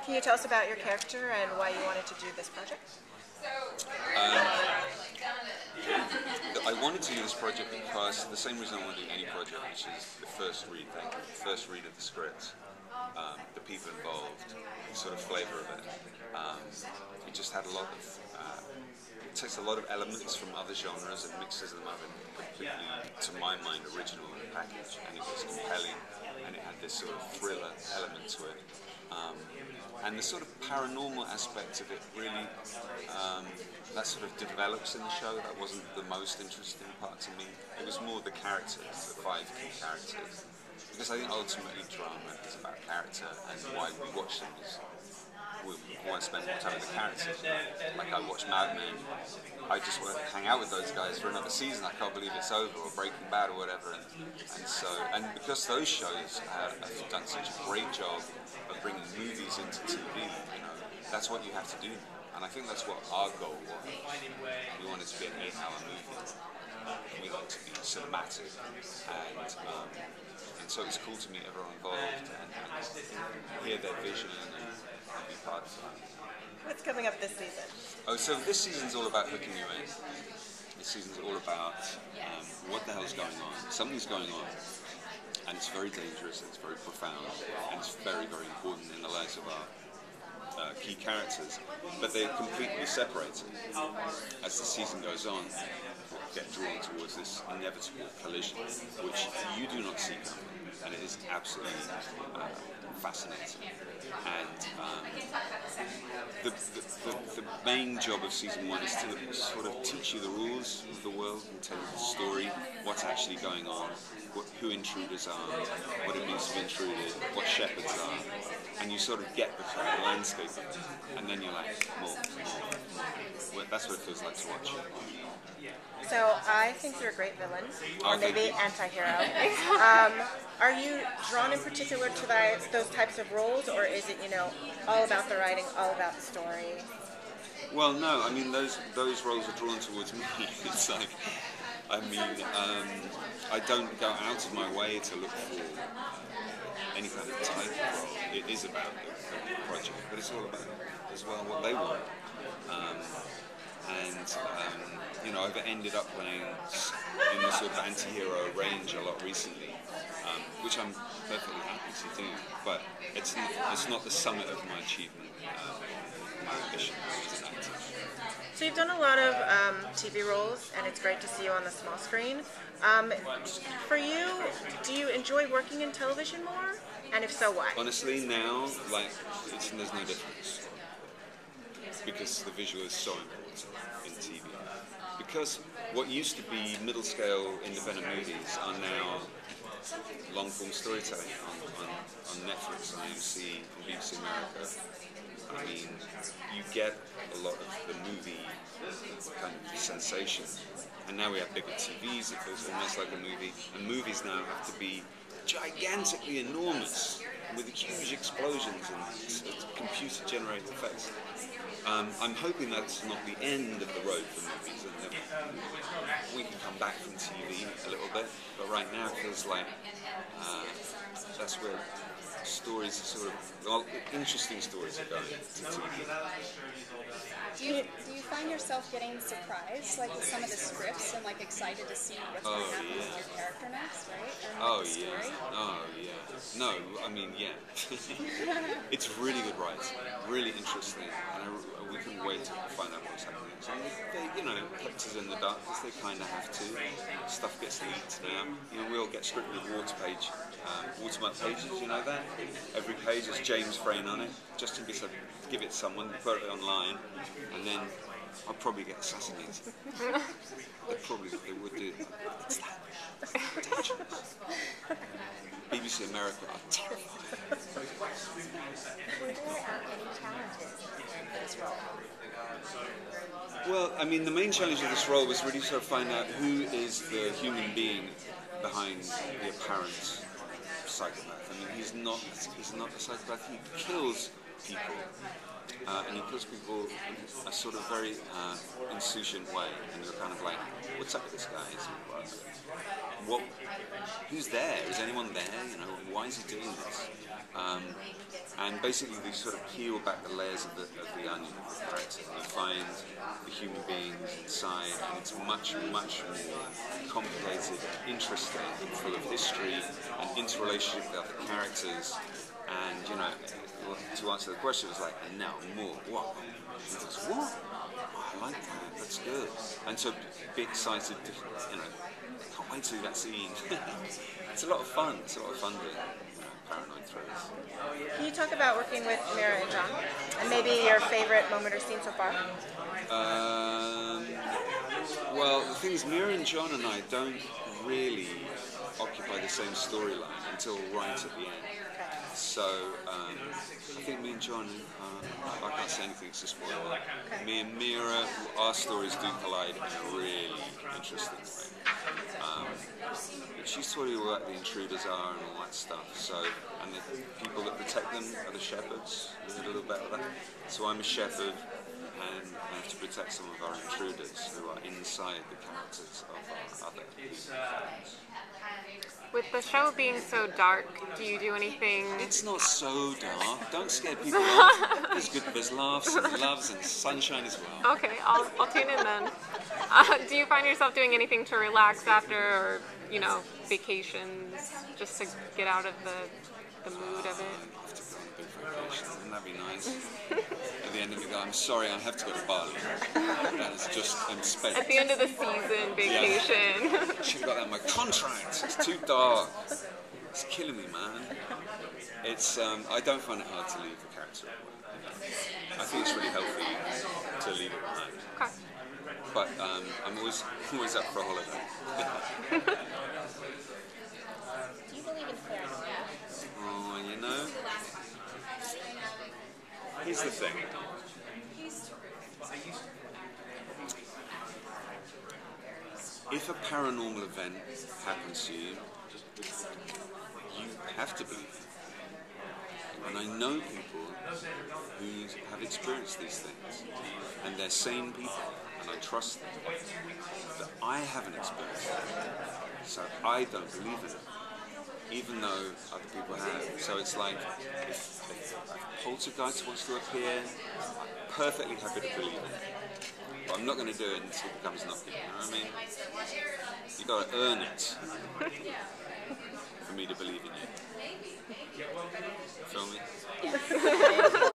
Can you tell us about your character and why you wanted to do this project? I wanted to do this project because the same reason I want to do any project, which is the first read, the first read of the script, the people involved, the sort of flavour of it. It just had a lot of, it takes a lot of elements from other genres and mixes them up in completely, to my mind, original in a package, and it was compelling, and it had this sort of thriller element to it. And the sort of paranormal aspect of it really, that sort of develops in the show. That wasn't the most interesting part to me. It was more the characters, the 5 key characters. Because I think ultimately drama is about character, and why we watch them is we want to spend more time with the characters. Like I watch Mad Men, I just want to hang out with those guys for another season. I can't believe it's over, or Breaking Bad or whatever. And because those shows have done such a great job of bringing movies into TV, that's what you have to do. And I think that's what our goal was. We wanted to be an 8-hour movie. We wanted to be cinematic, and so it's cool to meet everyone involved and hear their vision and be part of it. What's coming up this season? Oh, so this season's all about hooking you in. This season's all about what the hell's going on. Something's going on, and it's very dangerous, it's very profound, and it's very, very important in the lives of our key characters, but they're completely separated. As the season goes on, get drawn towards this inevitable collision, which you do not see coming, and it is absolutely fascinating. And the main job of season 1 is to sort of teach you the rules of the world and tell you the story, what's actually going on, who intruders are, what it means to be intruded, what shepherds are, and you sort of get the kind of landscape of it, and then you're like, more. Well, that's what it feels like to watch. So I think you're a great villain, or maybe anti-hero. Are you drawn in particular to those types of roles, or is it, all about the writing, all about the story? Well, no, I mean, those roles are drawn towards me. It's like, I don't go out of my way to look for any kind of type of role. It is about the project, but it's all about, as well, what they want. I've ended up playing in the sort of anti-hero range a lot recently, which I'm perfectly happy to do, but it's not the summit of my achievement, my ambition as an actor. So you've done a lot of TV roles, and it's great to see you on the small screen. For you, do you enjoy working in television more? And if so, why? Honestly, now, there's no difference. Because the visual is so important in TV. Because what used to be middle-scale independent movies are now long-form storytelling on Netflix, on AMC, on BBC America. I mean, you get a lot of the movie kind of sensation. And now we have bigger TVs, it feels almost like a movie. And movies now have to be gigantically enormous, with huge explosions and computer-generated effects. I'm hoping that's not the end of the road for movies, and that we can come back from TV a little bit, but right now it feels like that's where stories are sort of, interesting stories are going to TV. Do you find yourself getting surprised, with some of the scripts, and excited to see what's going to happen with your character next, right? No, I mean, yeah. It's really good writing, really interesting, and we couldn't wait to find out what's happening. So they, kept us in the dark, because they kind of have to. Stuff gets leaked now. We all get scripted watermark pages, you know that? Every page has James Frain on it, just in case I give it to someone, put it online, and then I'll probably get assassinated. They would do. It's that dangerous. BBC America are terrified. Were there any challenges in this role? Well, I mean, the main challenge of this role was really to find out who is the human being behind the apparent psychopath. I mean, he's not a psychopath. He kills people. And he puts people in a sort of very insouciant way, and you're kind of like, what's up with this guy? What? Who's there? Is anyone there? You know, why is he doing this? And basically, they sort of peel back the layers of the onion of the character, and you find the human beings inside, and it's much, much more complicated, interesting, and full of history and interrelationship with other characters. And you know, to answer the question, it was like, and now more. What? And it was, what? Oh, I like that. That's good. And so be excited. To, you know, can't wait to do that scene. It's a lot of fun. It's a lot of fun doing paranoid thrillers. Can you talk about working with Mira and John, and maybe your favorite moment or scene so far? Well, the thing is, Mira and John and I don't really occupy the same storyline until right at the end. So I think me and John, I can't say anything to spoil it. Okay. Me and Mira, our stories do collide in a really interesting way. She's taught you what the intruders are and all that stuff. So, and the people that protect them are the shepherds. There's a little bit of that. So I'm a shepherd, and I have to protect some of our intruders who are inside the characters of our other friends. With the show being so dark, do you do anything? It's not so dark. Don't scare people off. There's good. There's laughs and loves and sunshine as well. Okay, I'll tune in then. Do you find yourself doing anything to relax after, or vacations, just to get out of the mood of it? I have to go on a big vacation. Wouldn't that be nice? At the end of the day, I'm sorry, I have to go to Bali. That is just spent. At the end of the season, vacation. Yeah. Should have got that in my contract. It's too dark. It's killing me, man. It's I don't find it hard to leave the character. I think it's really healthy to leave it behind. Okay. But I'm always up for a holiday. Do you believe in paranormal? Oh, here's the thing. If a paranormal event happens to you, you have to believe it. And I know people who have experienced these things, and they're sane people, and I trust them. But I haven't experienced it, so I don't believe in it, even though other people have. So it's like, if a poltergeist wants to appear, I'm perfectly happy to believe it. But I'm not going to do it until it comes knocking, you know what I mean? You've got to earn it for me to believe in you. Feel me?